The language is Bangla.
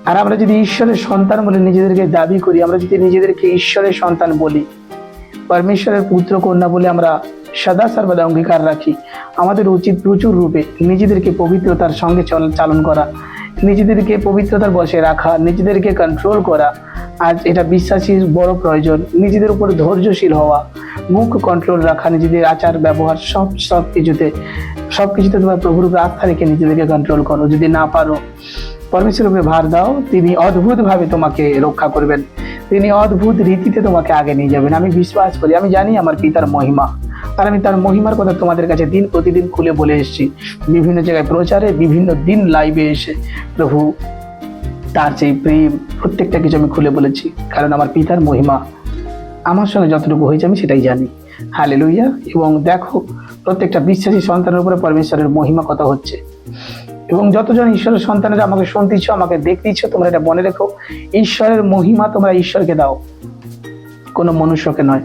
আর আমরা যদি ঈশ্বরের সন্তান বলে নিজেদেরকে দাবি করি, আমরা যদি নিজেদেরকে ঈশ্বরের সন্তান বলি, পরমেশ্বরের পুত্র কন্যা বলে আমরা সদা সর্বদা অঙ্গীকার রাখি, আমাদের উচিত প্রচুর রূপে নিজেদেরকে পবিত্রতার সঙ্গে চালন করা, নিজেদেরকে পবিত্রতার বশে রাখা, নিজেদেরকে কন্ট্রোল করা। আজ এটা বিশ্বাসীর বড় প্রয়োজন। নিজেদের উপর ধৈর্যশীল হওয়া, মুখ কন্ট্রোল রাখা, নিজেদের আচার ব্যবহার সব কিছুতে তোমার প্রভুর উপর আস্থা রেখে নিজেদেরকে কন্ট্রোল করো। যদি না পারো, পরমেশ্বরের উপরে ভার দাও, তিনি অদ্ভুতভাবে তোমাকে রক্ষা করবেন, তিনি অদ্ভুত রীতিতে তোমাকে আগে নিয়ে যাবেন। আমি বিশ্বাস করি, আমি জানি আমার পিতার মহিমা, আর আমি তার মহিমার কথা তোমাদের কাছে দিন প্রতিদিন খুলে বলে এসেছি, বিভিন্ন জায়গায় প্রচারে, বিভিন্ন দিন লাইভে এসে প্রভু তার সেই প্রেম প্রত্যেকটা কিছু আমি খুলে বলেছি, কারণ আমার পিতার মহিমা আমার সঙ্গে যতটুকু হয়েছে আমি সেটাই জানি। হালেলুয়া। এবং দেখো, প্রত্যেকটা বিশ্বাসী সন্তানের উপরে পরমেশ্বরের মহিমা কথা হচ্ছে। এবং যতজন ঈশ্বরের সন্তানেরা আমাকে শুনতেছ, আমাকে দেখতেছ, তোমরা এটা মনে রেখো, ঈশ্বরের মহিমা তোমরা ঈশ্বরকে দাও, কোনো মনুষ্যকে নয়।